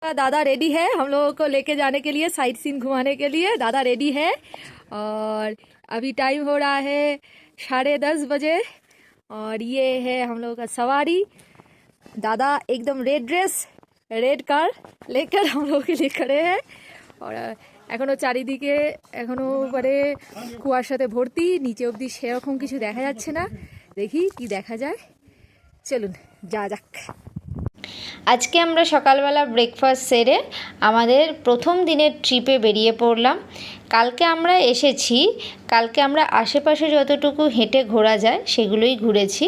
दादा रेडी है हम लोगों को लेके जाने के लिए, साइट सीन घुमाने के लिए। दादा रेडी है और अभी टाइम हो रहा है 10:30 बजे और ये है हम लोगों का सवारी। दादा एकदम रेड ड्रेस, रेड कार लेकर हम लोगों के लिए खड़े हैं और এখনো চারিদিকে এখনো মানে কুয়াশাতে ভর্তি, নিচে অবধি সেরকম কিছু দেখা যাচ্ছে না। দেখি কি দেখা যায়, চলুন যা যাক। আজকে আমরা সকালবেলা ব্রেকফাস্ট সেরে আমাদের প্রথম দিনের ট্রিপে বেরিয়ে পড়লাম। কালকে আমরা এসেছি, কালকে আমরা আশেপাশে যতটুকু হেঁটে ঘোরা যায় সেগুলোই ঘুরেছি।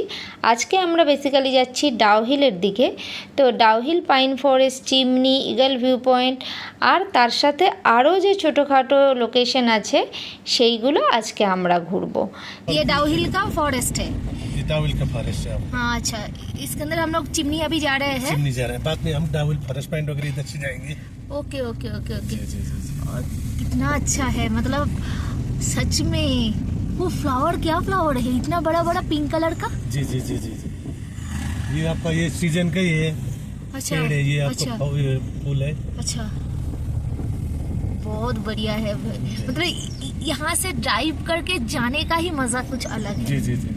আজকে আমরা বেসিক্যালি যাচ্ছি ডাউহিলের দিকে। তো Dow Hill, pine forest, chimney, eagle view point আর তার সাথে আরও যে ছোটোখাটো লোকেশন আছে সেইগুলো আজকে আমরা ঘুরবো। ये डाउहिल का फॉरेस्ट है। डाउहिल का फॉरेस्ट है। हाँ अच्छा, इसके अंदर हम लोग चिमनी अभी जा रहे हैं। चिमनी जा रहे हैं, बाद में हम डाउहिल फॉरेस्ट पॉइंट वगैरह इधर से जाएंगे। Okay okay okay okay. जी, जी, जी, जी। और कितना अच्छा है, मतलब सच में वो फ्लावर, क्या फ्लावर है इतना बड़ा बड़ा पिंक कलर का। जी जी जी जी जी। ये आपका ये सीजन का ही है। अच्छा पेड़ है ये आपका, अच्छा फूल है। अच्छा, बहुत बढ़िया है। मतलब यहाँ से ड्राइव करके जाने का ही मजा कुछ अलग है। जी जी जी।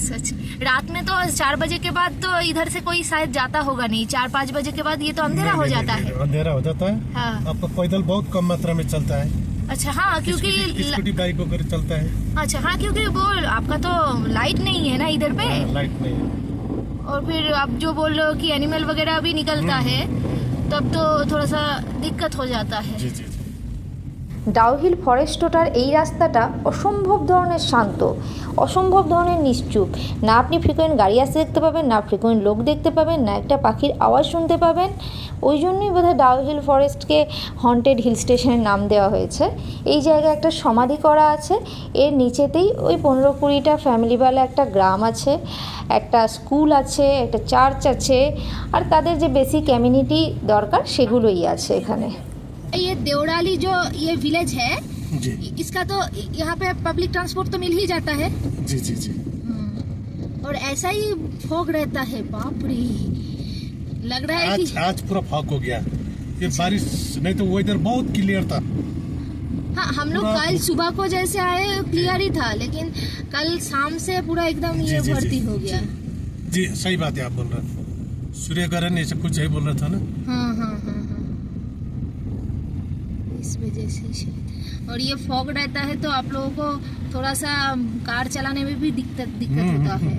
सच, रात में तो 4 बजे के बाद तो इधर से कोई शायद जाता होगा नहीं। 4-5 बजे के बाद ये तो अंधेरा हो जाता है। अंधेरा हो जाता है। हाँ। आपका पैदल बहुत कम मात्रा में चलता है। अच्छा हाँ, क्योंकि स्कूटी बाइक वगैरह चलता है। अच्छा हाँ, क्योंकि वो आपका तो लाइट नहीं है ना इधर पे। लाइट नहीं है। और फिर आप जो बोल रहे हो कि एनिमल वगैरह भी निकलता है, तब तो थोड़ा सा दिक्कत हो जाता है। जी जी। ডাউহিল ফরেস্টটার এই রাস্তাটা অসম্ভব ধরনের শান্ত, অসম্ভব ধরনের নিশ্চুপ। না আপনি ফ্রিকোয়েন্ট গাড়ি আসতে দেখতে পাবেন, না ফ্রিকোয়েন্ট লোক দেখতে পাবেন, না একটা পাখির আওয়াজ শুনতে পাবেন। ওই জন্যই বোধহয় ডাউহিল ফরেস্টকে হন্টেড হিল স্টেশনের নাম দেওয়া হয়েছে। এই জায়গায় একটা সমাধি করা আছে, এর নিচেতেই ওই 15-20টা ফ্যামিলিওয়ালা একটা গ্রাম আছে, একটা স্কুল আছে, একটা চার্চ আছে, আর তাদের যে বেসিক কমিউনিটি দরকার সেগুলোই আছে এখানে। ये देवड़ाली जो ये विलेज है जी। इसका तो यहाँ पे पब्लिक ट्रांसपोर्ट तो मिल ही जाता है। जी जी जी। और ऐसा ही फॉग रहता है, बाप रे, लग रहा है कि आज पूरा फॉग हो गया। ये बारिश नहीं तो वेदर बहुत क्लियर था। हाँ, हम लोग कल सुबह को जैसे आए क्लियर ही था, लेकिन कल शाम से पूरा एकदम ये भर्ती हो गया। जी सही बात है, आप बोल रहे हैं। सूर्य ग्रहण ऐसे कुछ ही बोल रहा था ना। हाँ हाँ हाँ हाँ, इस वजह से शायद। और ये फॉग रहता है तो आप लोगों को थोड़ा सा कार चलाने में भी दिक्कत होता है,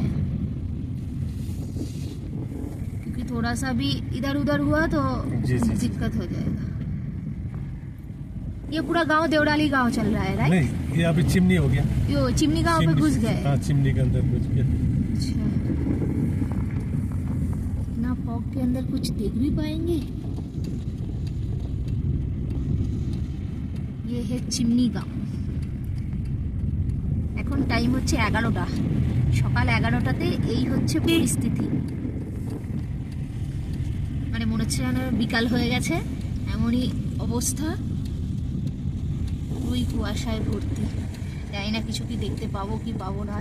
क्योंकि थोड़ा सा भी इधर उधर हुआ तो दिक्कत हो जाएगा। ये पूरा गांव देवड़ाली गांव चल रहा है, राइट? नहीं, ये अभी चिमनी हो गया। यो चिमनी गांव पे घुस गए। हाँ, चिमनी के अंदर घुस गया। अच्छा, इतना फॉग के अंदर कुछ देख भी पाएंगे? ये है चिमनी गांव। এখন টাইম হচ্ছে 11টা, সকাল 11টাতে এই হচ্ছে পরিস্থিতি। মানে মনে হচ্ছে যেন বিকাল হয়ে গেছে, এমনই অবস্থা। পুরোই কুয়াশায় ভর্তি, জানি না কিছু কি দেখতে পাবো কি পাবো না।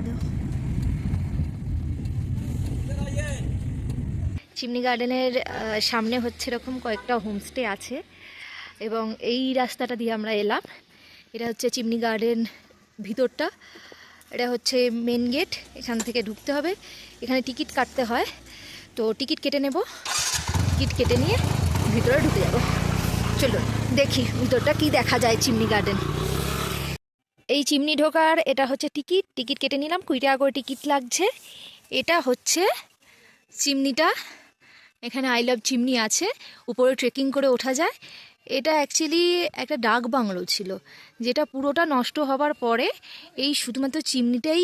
চিমনি গার্ডেনের সামনে হচ্ছে এরকম কয়েকটা হোমস্টে আছে এবং এই রাস্তাটা দিয়ে আমরা এলাম। এটা হচ্ছে চিমনি গার্ডেন ভিতরটা, এটা হচ্ছে মেন গেট, এখান থেকে ঢুকতে হবে। এখানে টিকিট কাটতে হয়, তো টিকিট কেটে নেব, টিকিট কেটে নিয়ে ভিতরে ঢুকে যাব। চলুন দেখি ভিতরটা কি দেখা যায় চিমনি গার্ডেন। এই চিমনি ঢোকার এটা হচ্ছে টিকিট, টিকিট কেটে নিলাম, 20 টাকা করে টিকিট লাগছে। এটা হচ্ছে চিমনিটা, এখানে আই লাভ চিমনি আছে, উপরে ট্রেকিং করে ওঠা যায়। এটা অ্যাকচুয়ালি একটা ডাক বাংলো ছিল, যেটা পুরোটা নষ্ট হবার পরে এই শুধুমাত্র চিমনিটাই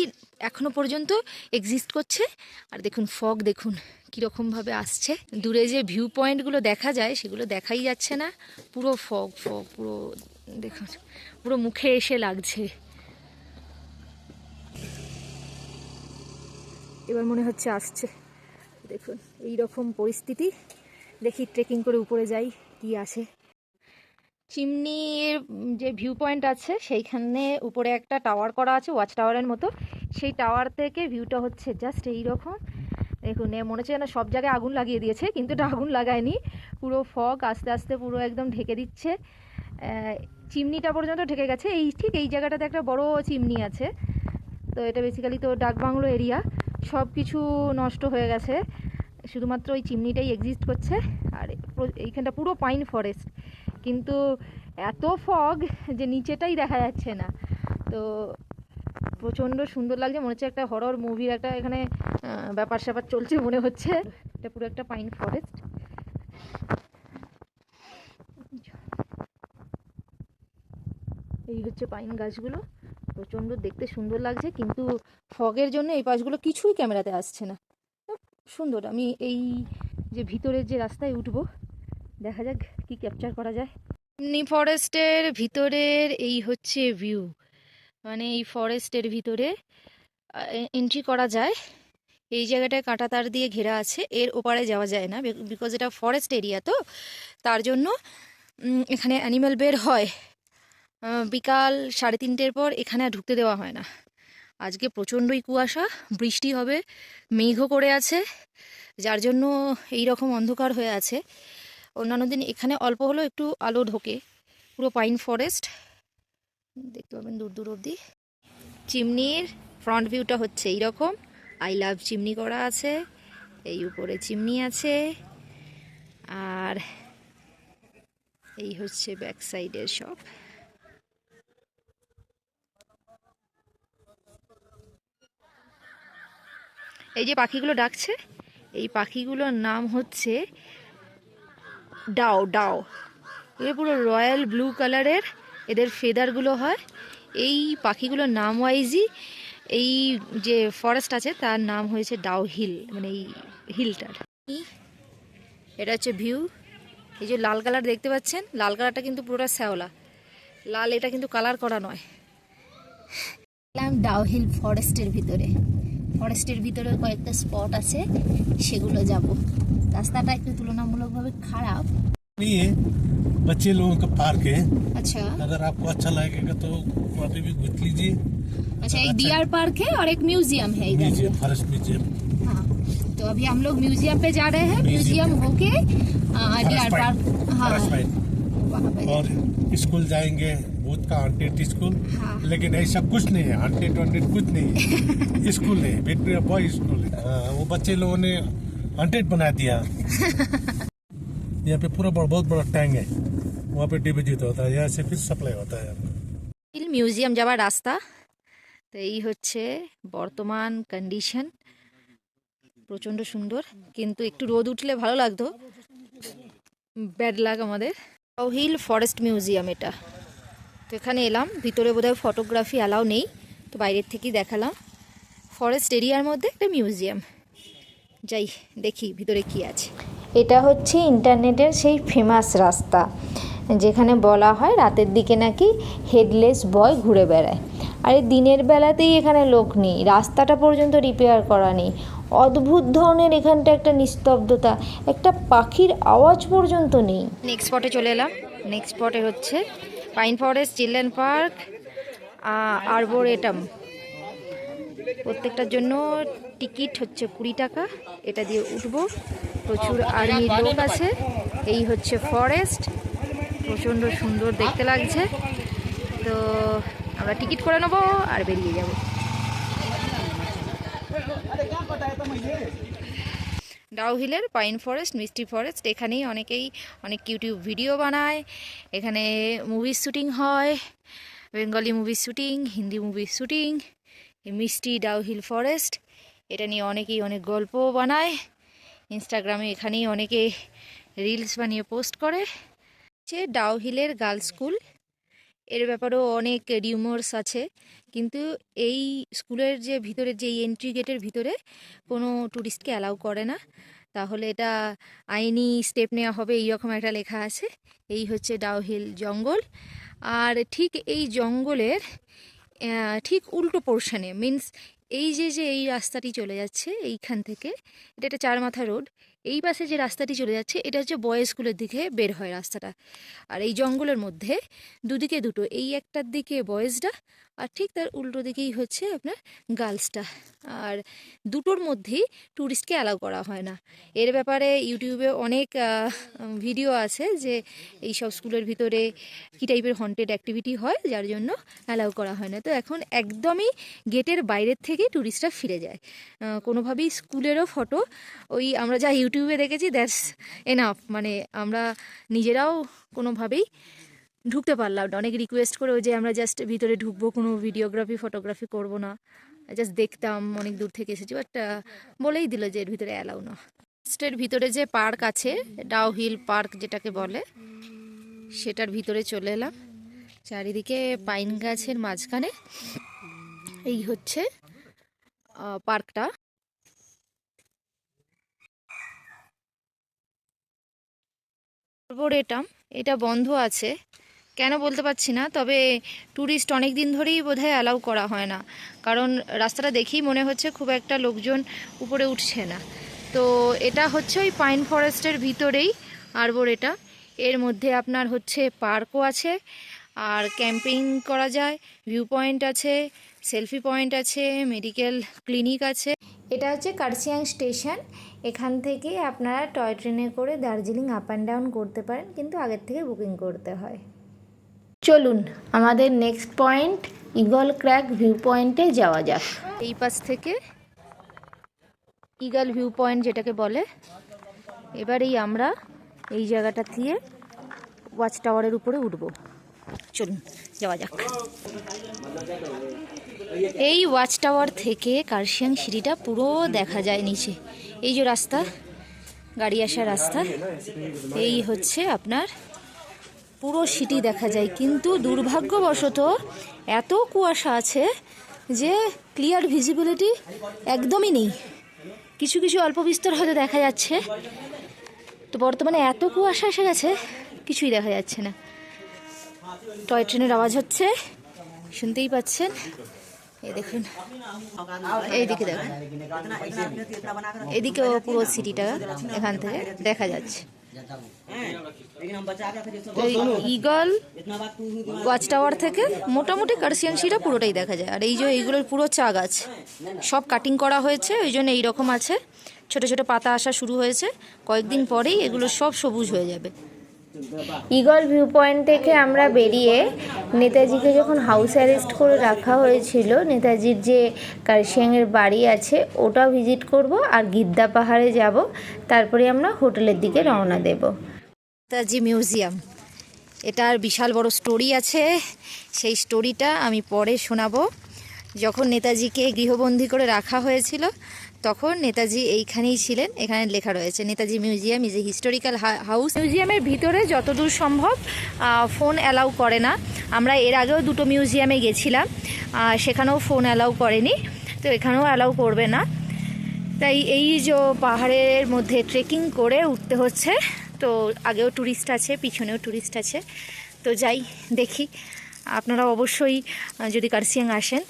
এখনো পর্যন্ত এক্সিস্ট করছে। আর দেখুন ফগ, দেখুন কীরকমভাবে আসছে। দূরে যে ভিউ পয়েন্টগুলো দেখা যায় সেগুলো দেখাই যাচ্ছে না, পুরো ফগ ফগ, পুরো দেখুন পুরো মুখে এসে লাগছে। এবার মনে হচ্ছে আসছে, দেখুন এই রকম পরিস্থিতি। দেখি ট্রেকিং করে উপরে যাই কি আসে। চিমনির যে ভিউ পয়েন্ট আছে সেইখানে উপরে একটা টাওয়ার করা আছে, ওয়াচ টাওয়ারের মতো। সেই টাওয়ার থেকে ভিউটা হচ্ছে জাস্ট এই রকম। দেখুন মনে হচ্ছে যেন সব জায়গায় আগুন লাগিয়ে দিয়েছে, কিন্তু এটা আগুন লাগায়নি। পুরো ফগ আস্তে আস্তে পুরো একদম ঢেকে দিচ্ছে। চিমনিটা পর্যন্ত ঢেকে গেছে। ঠিক এই জায়গাটাতে একটা বড় চিমনি আছে। তো এটা বেসিক্যালি তো ডাকবাংলো এরিয়া, সব কিছু নষ্ট হয়ে গেছে, শুধুমাত্র ওই চিমনিটাই এক্সিস্ট করছে। আর এইখানটা পুরো পাইন ফরেস্ট, কিন্তু এত ফগ যে নিচেটাই দেখা যাচ্ছে না। তো প্রচণ্ড সুন্দর লাগছে, মনে হচ্ছে একটা হরর মুভির একটা এখানে ব্যাপার স্যাপার চলছে মনে হচ্ছে। এটা পুরো একটা পাইন ফরেস্ট। এই হচ্ছে পাইন গাছগুলো, প্রচণ্ড দেখতে সুন্দর লাগছে, কিন্তু ফগের জন্য এই পাশগুলো কিছুই ক্যামেরাতে আসছে না। সুন্দর, আমি এই যে ভিতরের যে রাস্তায় উঠবো, দেখা যাক কি ক্যাপচার করা যায়। চিমনি ফরেস্টের ভিতরের এই হচ্ছে ভিউ, মানে এই ফরেস্টের ভিতরে এন্ট্রি করা যায়। এই জায়গাটায় কাঁটা তার দিয়ে ঘেরা আছে, এর ওপারে যাওয়া যায় না, বিকজ এটা ফরেস্ট এরিয়া, তো তার জন্য এখানে অ্যানিম্যাল বের হয়। বিকাল 3:30-এর পর এখানে আর ঢুকতে দেওয়া হয় না। আজকে প্রচণ্ডই কুয়াশা, বৃষ্টি হবে, মেঘও করে আছে, যার জন্য এই রকম অন্ধকার হয়ে আছে। অন্যান্য দিন এখানে অল্প হলেও একটু আলো ঢোকে। পুরো পাইন ফরেস্ট দেখতে পাবেন দূর দূর অবধি। চিমনির ফ্রন্ট ভিউটা হচ্ছে এইরকম, আই লাভ চিমনি করা আছে, এই উপরে চিমনি আছে, আর এই হচ্ছে ব্যাক সাইডের সব। এই যে পাখিগুলো ডাকছে, এই পাখিগুলোর নাম হচ্ছে ডাও ডাও। এগুলো পুরো রয়্যাল ব্লু কালারের, এদের ফেদারগুলো হয়। এই পাখিগুলোর নাম ওয়াইজই এই যে ফরেস্ট আছে তার নাম হয়েছে ডাও হিল, মানে এই হিলটার। এটা হচ্ছে ভিউ। এই যে লাল কালার দেখতে পাচ্ছেন, লাল কালারটা কিন্তু পুরোটা শ্যাওলা লাল, এটা কিন্তু কালার করা নয়। ডাও হিল ফরেস্টের ভিতরে, ফরেস্টের ভিতরে কয়েকটা স্পট আছে, সেগুলো যাব। রাস্তাটা একটু তুলনামূলকভাবে খারাপ। ये बच्चे लोगों का पार्क है, अच्छा अगर आपको अच्छा लगेगा तो वहाँ पे भी घूम लीजिए। अच्छा, एक डियर पार्क है और एक म्यूजियम है इधर। Museum, forest museum. हाँ, तो अभी हम लोग म्यूजियम पे जा रहे हैं। म्यूजियम होके डियर पार्क, हाँ वहाँ पे। और स्कूल जाएंगे, भूत का हॉन्टेड स्कूल, हाँ। लेकिन ऐसा कुछ नहीं है, हॉन्टेड कुछ नहीं है। स्कूल है, बेटे बॉय स्कूल है। वो बच्चे लोगों ने हॉन्टेड बना दिया। यहाँ पे पूरा बहुत बड़ा टैंक है, वहाँ पे डिपोजिट होता है, यहाँ से फिर सप्लाई होता है। মিউজিয়াম যাওয়ার রাস্তা। তো এই হচ্ছে বর্তমান কন্ডিশন, প্রচণ্ড সুন্দর, কিন্তু একটু রোদ উঠলে ভালো লাগতো, ব্যাড লাগ আমাদের। ডাও হিল ফরেস্ট মিউজিয়াম এটা। তো এখানে এলাম, ভিতরে বোধহয় ফটোগ্রাফি অ্যালাউ নেই, তো বাইরের থেকেই দেখালাম। ফরেস্ট এরিয়ার মধ্যে একটা মিউজিয়াম, যাই দেখি ভিতরে কি আছে। এটা হচ্ছে ইন্টারনেটের সেই ফেমাস রাস্তা, যেখানে বলা হয় রাতের দিকে নাকি হেডলেস বয় ঘুরে বেড়ায়। আর এই দিনের বেলাতেই এখানে লোক নেই, রাস্তাটা পর্যন্ত রিপেয়ার করা নেই। অদ্ভুত ধরনের এখানটা একটা নিস্তব্ধতা, একটা পাখির আওয়াজ পর্যন্ত নেই। নেক্সট স্পটে চলে এলাম। নেক্সট স্পটে হচ্ছে পাইন ফরেস্ট, চিলড্রেন পার্ক, আরবোরেটাম। প্রত্যেকটার জন্য টিকিট হচ্ছে 20 টাকা, এটা দিয়ে উঠবো। প্রচুর আর্মির লোক আছে। এই হচ্ছে ফরেস্ট, প্রচণ্ড সুন্দর দেখতে লাগছে। তো আমরা টিকিট করে নেবো আর বেরিয়ে যাব। ডাও হিলের পাইন ফরেস্ট, মিষ্টি ফরেস্ট, এখানেই অনেকেই অনেক ইউটিউব ভিডিও বানায়। এখানে মুভির শ্যুটিং হয়, বেঙ্গলি মুভির শ্যুটিং, হিন্দি মুভির শ্যুটিং। এই মিষ্টি ডাও হিল ফরেস্ট, এটা নিয়ে অনেকেই অনেক গল্প বানায়। ইনস্টাগ্রামে এখানেই অনেকে রিলস বানিয়ে পোস্ট করে। যে ডাও হিলের গার্লস স্কুল, এর ব্যাপারেও অনেক রিউমার্স আছে, কিন্তু এই স্কুলের যে ভিতরে যে এন্ট্রি গেটের ভিতরে কোনো ট্যুরিস্টকে অ্যালাউ করে না, তাহলে এটা আইনি স্টেপ নেওয়া হবে, এইরকম একটা লেখা আছে। এই হচ্ছে ডাও হিল জঙ্গল, আর ঠিক এই জঙ্গলের ঠিক উল্টো পোর্শনে, মিন্স এই যে এই রাস্তাটি চলে যাচ্ছে এইখান থেকে, এটা একটা 4 মাথা রোড, এই পাশে যে রাস্তাটি চলে যাচ্ছে এটা হচ্ছে বয়েজ স্কুলের দিকে বের হয় রাস্তাটা। আর এই জঙ্গলের মধ্যে দুদিকে দুটো, এই একটার দিকে বয়েজটা আর ঠিক তার উল্টো দিকেই হচ্ছে আপনার গার্লসটা। আর দুটোর মধ্যেই ট্যুরিস্টকে অ্যালাউ করা হয় না। এর ব্যাপারে ইউটিউবে অনেক ভিডিও আছে যে এই সব স্কুলের ভিতরে কী টাইপের হন্টেড অ্যাক্টিভিটি হয় যার জন্য অ্যালাউ করা হয় না। তো এখন একদমই গেটের বাইরের থেকে ট্যুরিস্টরা ফিরে যায়। কোনোভাবেই স্কুলেরও ফটো ওই আমরা যা ইউটিউবে দেখেছি দ্যাটস এনাফ, মানে আমরা নিজেরাও কোনোভাবেই ঢুকতে পারলাম না। অনেক রিকোয়েস্ট করে ওই যে আমরা জাস্ট ভিতরে ঢুকবো, কোনো ভিডিওগ্রাফি ফটোগ্রাফি করব না, জাস্ট দেখতাম, অনেক দূর থেকে এসেছি, বাট বলেই দিল যে এর ভিতরে অ্যালাউ না। স্টের ভিতরে যে পার্ক আছে ডাউ হিল পার্ক যেটাকে বলে, সেটার ভিতরে চলে এলাম। চারিদিকে পাইন গাছের মাঝখানে এই হচ্ছে পার্কটা। আর্বোরেটাম এটা বন্ধ আছে, কেন বলতে পারছি না, তবে ট্যুরিস্ট অনেক দিন ধরেই বোধহয় অ্যালাউ করা হয় না, কারণ রাস্তাটা দেখেই মনে হচ্ছে খুব একটা লোকজন উপরে উঠছে না। তো এটা হচ্ছে ওই পাইন ফরেস্টের ভিতরেই আর্বোরেটাম। এর মধ্যে আপনার হচ্ছে পার্কও আছে, আর ক্যাম্পিং করা যায়, ভিউ পয়েন্ট আছে, সেলফি পয়েন্ট আছে, মেডিকেল ক্লিনিক আছে। এটা হচ্ছে কার্শিয়াং স্টেশন। এখান থেকে আপনারা টয় ট্রেনে করে দার্জিলিং আপ অ্যান্ড ডাউন করতে পারেন, কিন্তু আগের থেকে বুকিং করতে হয়। চলুন আমাদের next point eagle crack view পয়েন্টে যাওয়া যাক। এই পাশ থেকে ইগল ভিউ পয়েন্ট যেটাকে বলে। এবারেই আমরা এই জায়গাটা দিয়ে ওয়াচ টাওয়ারের উপরে উঠব। চলুন যাওয়া যাক। এই ওয়াচ টাওয়ার থেকে কার্শিয়াং সিঁড়িটা পুরো দেখা যায় নিচে। এই যে রাস্তা, গাড়ি আসার রাস্তা, এই হচ্ছে আপনার পুরো সিটি দেখা যায়। কিন্তু দুর্ভাগ্যবশত এত কুয়াশা আছে যে ক্লিয়ার ভিজিবিলিটি একদমই নেই। কিছু কিছু অল্প বিস্তর হয়তো দেখা যাচ্ছে, তো বর্তমানে এত কুয়াশা এসে গেছে কিছুই দেখা যাচ্ছে না। টয় ট্রেনের আওয়াজ হচ্ছে, শুনতেই পাচ্ছেন। এই দেখুন, এইদিকে দেখুন, এদিকেও পুরো সিটিটা এখান থেকে দেখা যাচ্ছে। ইগল ওয়াচ টাওয়ার থেকে মোটামুটি কার্শিয়াং সিঁড়িটা পুরোটাই দেখা যায়। আর এই যে এইগুলোর পুরো চা গাছ সব কাটিং করা হয়েছে, ওই জন্য এইরকম আছে, ছোট ছোট পাতা আসা শুরু হয়েছে, কয়েকদিন পরেই এগুলো সব সবুজ হয়ে যাবে। ইগল ভিউ পয়েন্ট থেকে আমরা বেরিয়ে নেতাজিকে যখন হাউস অ্যারেস্ট করে রাখা হয়েছিল, নেতাজির যে কার্শিয়াংয়ের বাড়ি আছে ওটা ভিজিট করব, আর গিদ্দা পাহাড়ে যাব, তারপরে আমরা হোটেলের দিকে রওনা দেব। নেতাজি মিউজিয়াম, এটার বিশাল বড় স্টোরি আছে, সেই স্টোরিটা আমি পরে শোনাবো। যখন নেতাজিকে গৃহবন্দী করে রাখা হয়েছিল তখন নেতাজি এইখানেই ছিলেন। এখানে লেখা রয়েছে Netaji museum is a historical house. মিউজিয়ামের ভিতরে যতদূর সম্ভব ফোন অ্যালাউ করে না। আমরা এর আগেও দুটো মিউজিয়ামে গেছিলাম, সেখানেও ফোন অ্যালাউ করেনি, তো এখানেও অ্যালাউ করবে না। তাই এই যে পাহাড়ের মধ্যে ট্রেকিং করে উঠতে হচ্ছে। তো আগেও ট্যুরিস্ট আছে, পিছনেও ট্যুরিস্ট আছে, তো যাই দেখি। আপনারা অবশ্যই যদি কার্শিয়াং আসেন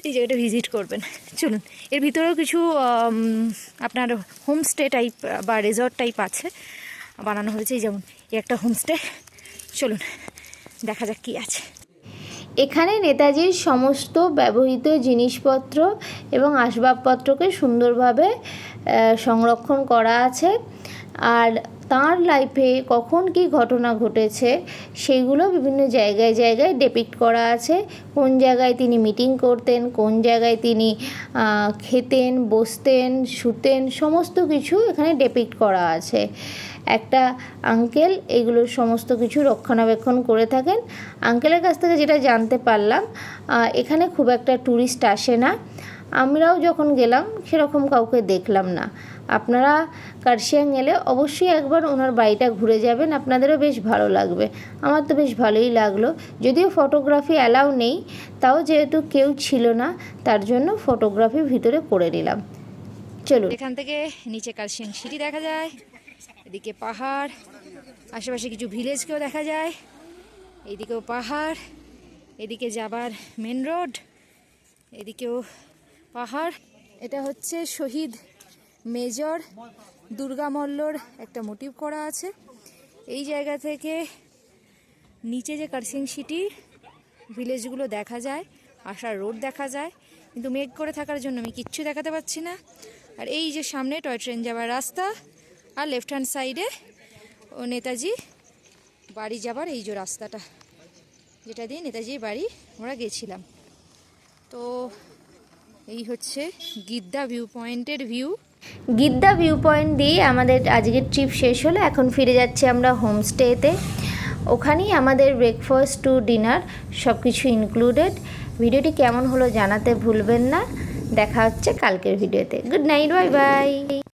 এই জায়গাটা ভিজিট করবেন। চলুন, এর ভিতরেও কিছু আপনার হোমস্টে টাইপ বা রিসর্ট টাইপ আছে, বানানো হয়েছে। যেমন এই একটা হোমস্টে, চলুন দেখা যাক কী আছে। এখানে নেতাজির সমস্ত ব্যবহৃত জিনিসপত্র এবং আসবাবপত্রকে সুন্দরভাবে সংরক্ষণ করা আছে, আর তাঁর লাইফে কখন কী ঘটনা ঘটেছে সেইগুলো বিভিন্ন জায়গায় জায়গায় ডেপিক্ট করা আছে। কোন জায়গায় তিনি মিটিং করতেন, কোন জায়গায় তিনি খেতেন, বসতেন, শুতেন, সমস্ত কিছু এখানে ডেপিক্ট করা আছে। একটা আঙ্কেল এগুলোর সমস্ত কিছু রক্ষণাবেক্ষণ করে থাকেন। আঙ্কেলের কাছ থেকে যেটা জানতে পারলাম, এখানে খুব একটা ট্যুরিস্ট আসে না। আমরাও যখন গেলাম সেরকম কাউকে দেখলাম না। আপনারা কার্শিয়াং এলে অবশ্যই একবার ওনার বাড়িটা ঘুরে যাবেন, আপনাদেরও বেশ ভালো লাগবে। আমার তো বেশ ভালোই লাগলো। যদিও ফটোগ্রাফি অ্যালাউ নেই, তাও যেহেতু কেউ ছিল না তার জন্য ফটোগ্রাফি ভিতরে করে নিলাম। চলুন, এখান থেকে নিচে কার্শিয়াং সিটি দেখা যায়, এদিকে পাহাড়, আশেপাশে কিছু ভিলেজকেও দেখা যায়, এইদিকেও পাহাড়, এদিকে যাবার মেন রোড, এদিকেও পাহাড়। এটা হচ্ছে শহীদ মেজর দুর্গা মল্লর একটা মোটিভ করা আছে। এই জায়গা থেকে নিচে যে কার্সিং সিটি ভিলেজগুলো দেখা যায়, আসার রোড দেখা যায়, কিন্তু মেঘ করে থাকার জন্য আমি কিচ্ছু দেখাতে পাচ্ছি না। আর এই যে সামনে টয় ট্রেন যাওয়ার রাস্তা, আর লেফট হ্যান্ড সাইডে ও নেতাজি বাড়ি যাবার এই যে রাস্তাটা, যেটা দিয়ে নেতাজির বাড়ি আমরা গেছিলাম। তো এই হচ্ছে গিদ্দা ভিউ পয়েন্টের ভিউ। গিদ্দা ভিউ পয়েন্ট দিয়ে আমাদের আজকের ট্রিপ শেষ হলো। এখন ফিরে যাচ্ছি আমরা হোমস্টেতে। ওখানেই আমাদের ব্রেকফাস্ট টু ডিনার সব কিছু ইনক্লুডেড। ভিডিওটি কেমন হলো জানাতে ভুলবেন না। দেখা হচ্ছে কালকের ভিডিওতে। Good night, bye bye.